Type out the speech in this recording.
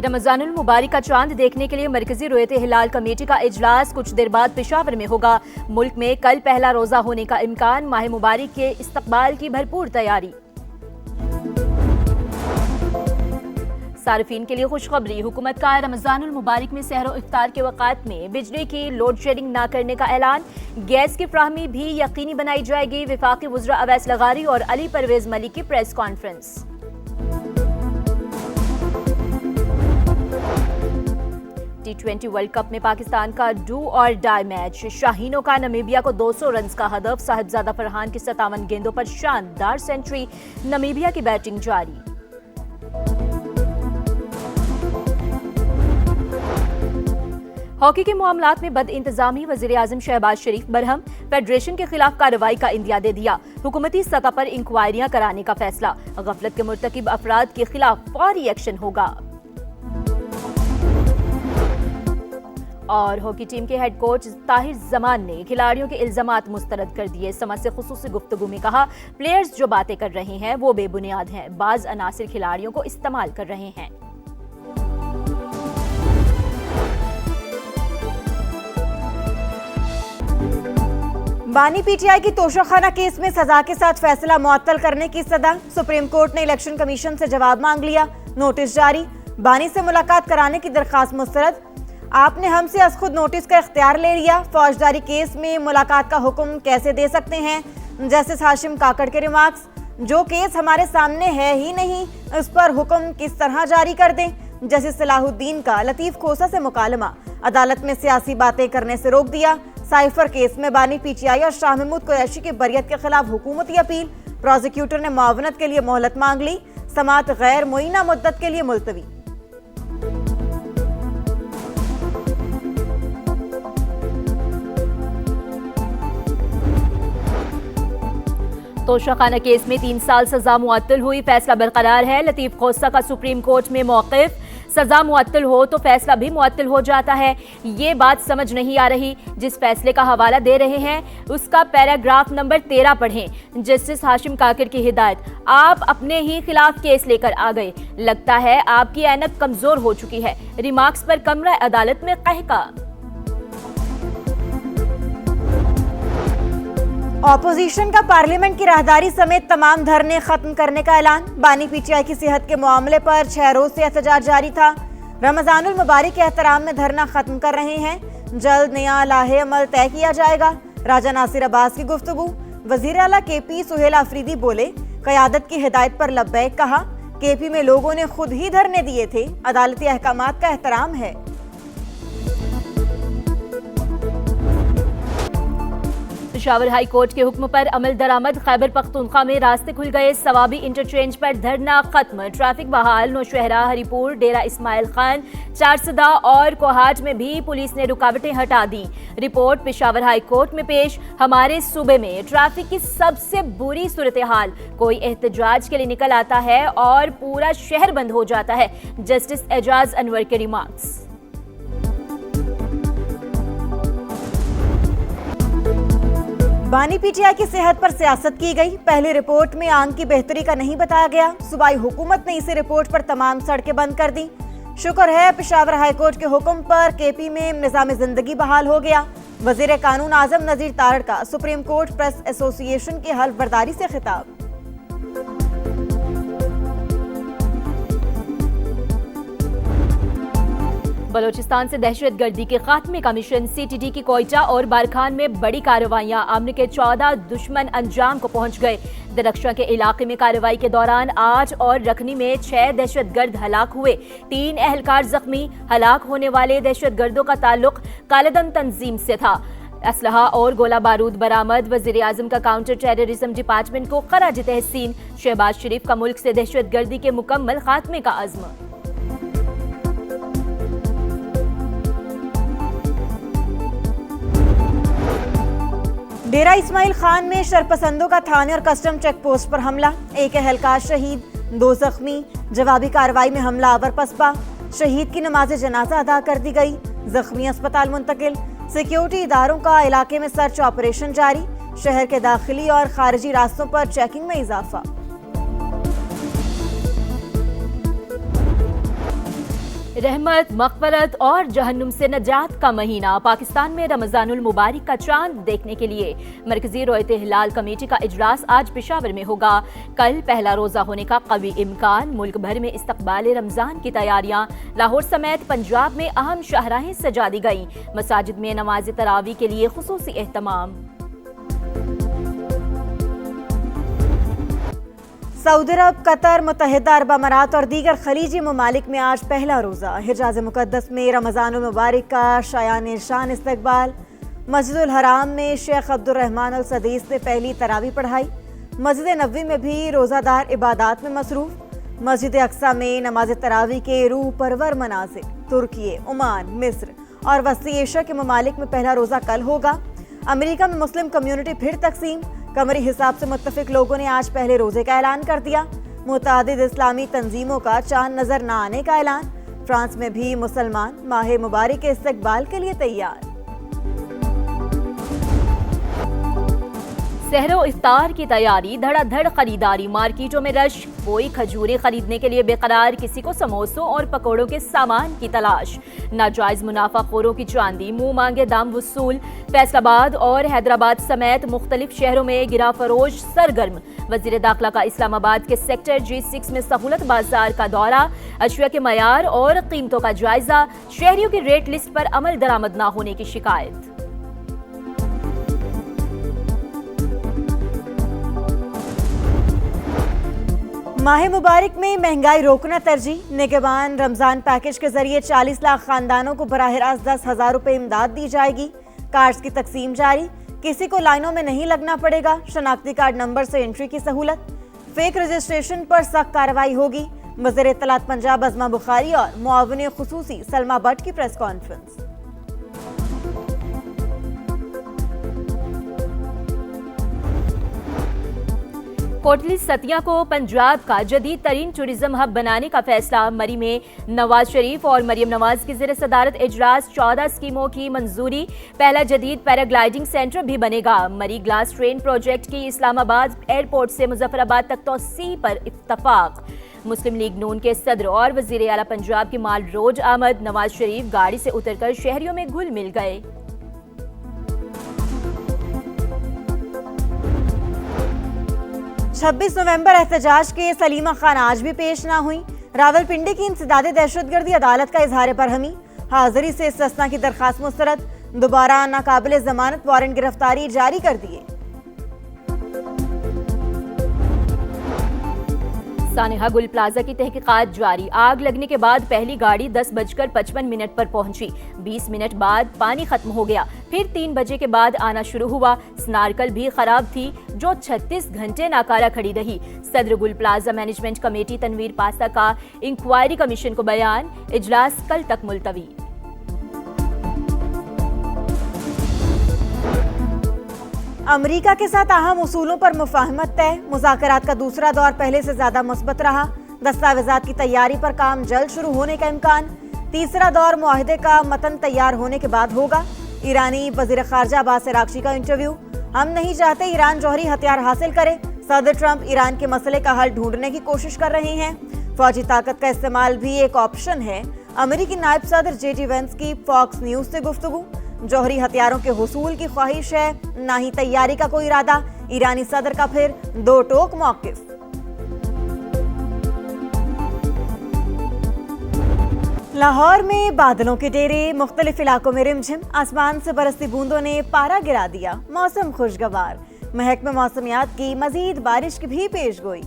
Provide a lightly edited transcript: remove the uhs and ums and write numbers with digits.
रमजानुल मुबारक का चांद देखने के लिए मरकजी रुयत हिलाल कमेटी का इजलास कुछ देर बाद पेशावर में होगा। मुल्क में कल पहला रोजा होने का इम्कान। माह मुबारक के इस्तकबाल की भरपूर तैयारी। सार्फिन के लिए खुशखबरी, हुकूमत का रमजानुल मुबारक में सहर और इफ्तार के वक़ात में बिजली की लोड शेडिंग न करने का ऐलान। गैस की फ्राहमी भी यकीनी बनाई जाएगी। वफाकी वज़रा अवैस लगारी और अली परवेज मलिक की press conference. T20 world cup में पाकिस्तान का डू और डाई मैच। शाहीनों का नमीबिया को 200 रन का हदफ। साहिबजादा फरहान की 57 गेंदों पर शानदार सेंचुरी। नमीबिया की बैटिंग जारी। हॉकी के मामलात में बद इंतजामी, वज़ीर आज़म शहबाज शरीफ बरहम। फेडरेशन के खिलाफ कार्रवाई का इंदिया दे दिया। हुकूमती सतह पर इंक्वायरियां कराने का फैसला। गफलत के मुर्तकिब अफराद के खिलाफ फौरी एक्शन होगा। और हॉकी टीम के हेड कोच ताहिर जमान ने खिलाड़ियों के इल्जामात मुस्तरद कर दिए। समझ से खुसूसी गुफ्तगू में कहा, प्लेयर्स जो बातें कर रहे हैं वो बेबुनियाद हैं। बाज अनासिर खिलाड़ियों को इस्तेमाल कर रहे हैं। बानी पीटीआई की तोशाखाना केस में सजा के साथ फैसला मुअत्तल करने की सदा। सुप्रीम कोर्ट ने इलेक्शन कमीशन से जवाब मांग लिया। नोटिस जारी। बानी से मुलाकात कराने की दरखास्त मुस्तरद। आपने हमसे अज खुद नोटिस का इख्तियार ले लिया। फौजदारी केस में मुलाकात का हुक्म कैसे दे सकते हैं? जस्टिस हाशिम काकड़ के रिमार्क्स, जो केस हमारे सामने है ही नहीं उस पर हुक्म किस तरह जारी कर दें? जस्टिस सलाहुद्दीन का लतीफ खोसा से मुकालमा, अदालत में सियासी बातें करने से रोक दिया। साइफर केस में बानी पीटीआई और शाह महमूद कुरैशी की बरियत के खिलाफ हुकूमती अपील। प्रोसिक्यूटर ने मुआवनत के लिए मोहलत मांग ली। समाअत गैर मुइना मुद्दत के लिए मुलतवी। तोशाखाना केस में 3 साल सजा मुअत्तल हुई। फैसला बरकरार है। लतीफ खोसा का सुप्रीम कोर्ट में मौक़िफ़, सजा मुअत्तल हो तो फैसला भी मुअत्तल हो जाता है। ये बात समझ नहीं आ रही। जिस फैसले का हवाला दे रहे हैं उसका पैराग्राफ नंबर 13 पढ़ें। जस्टिस हाशिम काकड़ की हिदायत, आप अपने ही खिलाफ केस लेकर आ गए। लगता है आपकी ऐनक कमजोर हो चुकी है। रिमार्क्स पर कमरा अदालत में कहका। ऑपोजिशन का पार्लियामेंट की राहदारी समेत तमाम धरने खत्म करने का ऐलान। बानी पीटीआई की सेहत के मामले पर 6 रोज से एहतजाज जारी था। रमजानुल मुबारक के एहतराम में धरना खत्म कर रहे हैं। जल्द नया लाहे अमल तय किया जाएगा। राजा नासिर अब्बास की गुफ्तगू। वजीर आला केपी सुहेल अफरीदी बोले, क़यादत की हिदायत पर लब्बैक कहा। केपी में लोगों ने खुद ही धरने दिए थे। अदालती अहकामात का एहतराम है। पेशावर हाई कोर्ट के हुक्म पर अमल दरामद। खैबर पख्तूनख्वा में रास्ते खुल गए। सवाबी इंटरचेंज पर धरना खत्म। ट्रैफिक बहाल। नौशहरा, हरीपुर, डेरा इस्माइल खान, चारसदा और कोहाट में भी पुलिस ने रुकावटें हटा दी। रिपोर्ट पेशावर हाई कोर्ट में पेश। हमारे सूबे में ट्रैफिक की सबसे बुरी सूरत हाल। कोई एहतजाज के लिए निकल आता है और पूरा शहर बंद हो जाता है। जस्टिस एजाज अनवर के रिमार्क्स। बानी पीटीआई की सेहत पर सियासत की गई। पहली रिपोर्ट में आंख की बेहतरी का नहीं बताया गया। सूबाई हुकूमत ने इसी रिपोर्ट पर तमाम सड़कें बंद कर दी। शुक्र है पेशावर हाईकोर्ट के हुक्म पर केपी में निज़ाम जिंदगी बहाल हो गया। वजीर कानून आजम नजीर तारड़ का सुप्रीम कोर्ट प्रेस एसोसिएशन की हल्फ बर्दारी से खिताब। बलोचिस्तान से दहशतगर्दी के खात्मे का मिशन। सीटीडी की कोयटा और बारखान में बड़ी कार्रवाइयां। अमन के 14 दुश्मन अंजाम को पहुंच गए। दरख्शा के इलाके में कार्रवाई के दौरान 8 और रखनी में 6 दहशतगर्द हलाक हुए। 3 एहलकार जख्मी। हलाक होने वाले दहशतगर्दों का ताल्लुक कालेदन तंजीम से था। असलहा और गोला बारूद बरामद। वजीर आजम का काउंटर टेररिज्म डिपार्टमेंट को खराज तहसीन। शहबाज शरीफ का मुल्क से दहशतगर्दी के मुकम्मल खात्मे का अज़्म। डेरा इस्माइल खान में शरपसंदों का थाने और कस्टम चेक पोस्ट पर हमला। 1 एहलकार शहीद, 2 जख्मी। जवाबी कार्रवाई में हमलावर पसपा। शहीद की नमाज जनाजा अदा कर दी गई। जख्मी अस्पताल मुंतकिल। सिक्योरिटी इदारों का इलाके में सर्च ऑपरेशन जारी। शहर के दाखिली और खारिजी रास्तों पर चेकिंग में इजाफा। रहमत, मग़फ़िरत और जहन्नुम से नजात का महीना। पाकिस्तान में रमज़ानुल मुबारक का चांद देखने के लिए मरकज़ी रोयत हिलाल कमेटी का इजलास आज पेशावर में होगा। कल पहला रोज़ा होने का कवी इम्कान। मुल्क भर में इस्तक़बाल रमज़ान की तैयारियां। लाहौर समेत पंजाब में अहम शाहराहें सजा दी गईं। मसाजिद में नमाज तरावी के लिए खुसूसी एहतमाम। सऊदी अरब, कतर, मुत्तहिदा अरब अमारात और दीगर खलीजी ममालिक में आज पहला रोज़ा। हिजाज़ मुक़द्दस में रमज़ानुल मुबारक का शायान शान इस्तक़बाल। मस्जिदुल हराम में शेख अब्दुल रहमान अल सदीस ने पहली तरावी पढ़ाई। मस्जिद नबवी में भी रोज़ादार इबादात में मसरूफ़। मस्जिद अक्सा में नमाज तरावी के रूह परवर मनाज़िर। तुर्की, ओमान, मिस्र और वस्ती एशिया के ममालिक में पहला रोज़ा कल होगा। अमेरिका में मुस्लिम कम्यूनिटी फिर तकसीम। कमरी हिसाब से मुत्तफिक लोगों ने आज पहले रोजे का ऐलान कर दिया। मुतादिद इस्लामी तंजीमों का चांद नजर न आने का ऐलान। फ्रांस में भी मुसलमान माह मुबारक के इस्तकबाल के लिए तैयार। सहरो इफ्तार की तैयारी, धड़ाधड़ खरीदारी, मार्केटों में रश। कोई खजूरें खरीदने के लिए बेकरार, किसी को समोसों और पकौड़ों के सामान की तलाश। नाजायज मुनाफाखोरों की चांदी, मुंह मांगे दाम वसूल। फैसलाबाद और हैदराबाद समेत मुख्तलिफ शहरों में गिरा फरोश सरगर्म। वजीर दाखिला का इस्लामाबाद के सेक्टर G6 में सहूलत बाजार का दौरा। अशिया के मयार और कीमतों का जायजा। शहरियों की रेट लिस्ट पर अमल दरामद न होने की शिकायत। माह मुबारक में महंगाई रोकना तरजीह। निगहबान रमजान पैकेज के जरिए 40 लाख खानदानों को बराह रास्त 10,000 रुपए इमदाद दी जाएगी। कार्ड्स की तकसीम जारी। किसी को लाइनों में नहीं लगना पड़ेगा। शनाख्ती कार्ड नंबर से एंट्री की सहूलत। फेक रजिस्ट्रेशन पर सख्त कार्रवाई होगी। वज़ीर इत्तलात पंजाब अज़मा बुखारी और मुआविन खुसूसी सलमा भट्ट की प्रेस कॉन्फ्रेंस। कोटली सतिया को पंजाब का जदीद तरीन टूरिज्म हब बनाने का फैसला। मरी में नवाज शरीफ और मरियम नवाज की ज़ेर सदारत इजलास। 14 स्कीमों की मंजूरी। पहला जदीद पैराग्लाइडिंग सेंटर भी बनेगा। मरी ग्लास ट्रेन प्रोजेक्ट की इस्लामाबाद एयरपोर्ट से मुजफ्फराबाद तक तोसी पर इत्तफाक। मुस्लिम लीग नून के सदर और वजीर आला पंजाब की माल रोज आमद। नवाज शरीफ गाड़ी से उतरकर शहरियों में घुल मिल गए। 26 नवंबर एहतजाज के सलीमा खान आज भी पेश ना हुई। रावलपिंडी की इंसदादे दहशतगर्दी अदालत का इजहार बरहमी। हाजिरी से इस्तिस्ना की दरखास्त मुस्तरद। दोबारा नाकाबिले जमानत वारंट गिरफ्तारी जारी कर दिए। सानेहा गुल प्लाजा की तहकीकात जारी। आग लगने के बाद पहली गाड़ी 10:55 पर पहुंची। 20 मिनट बाद पानी खत्म हो गया। फिर 3 बजे के बाद आना शुरू हुआ। स्नार्कल भी खराब थी जो 36 घंटे नाकारा खड़ी रही। सदर गुल प्लाजा मैनेजमेंट कमेटी तनवीर पासा का इंक्वायरी कमीशन को बयान। इजलास कल तक मुलतवी। अमेरिका के साथ अहम उसूलों पर मुफाहमत तय। मुज़ाकरात का दूसरा दौर पहले से ज्यादा मुस्बत रहा। दस्तावेजात की तैयारी पर काम जल्द शुरू होने का इम्कान। तीसरा दौर मुआहदे का मतन तैयार होने के बाद होगा। ईरानी वज़ीर ख़ारजा अब्बास अराग़ची का इंटरव्यू। हम नहीं चाहते ईरान जौहरी हथियार हासिल करे। सदर ट्रंप ईरान के मसले का हल ढूंढने की कोशिश कर रहे हैं। फौजी ताकत का इस्तेमाल भी एक ऑप्शन है। अमेरिकी नायब सदर JD वेंस की फॉक्स न्यूज से गुफ्तगू। जौहरी हथियारों के हुसूल की ख्वाहिश है, ना ही तैयारी का कोई इरादा। ईरानी सदर का फिर दो टोक मौक़िफ़। लाहौर में बादलों के डेरे, मुख्तलिफ इलाकों में रिमझिम। आसमान से बरसती बूंदों ने पारा गिरा दिया। मौसम खुशगवार। महकमे मौसमियात की मजीद बारिश की भी पेशगोई।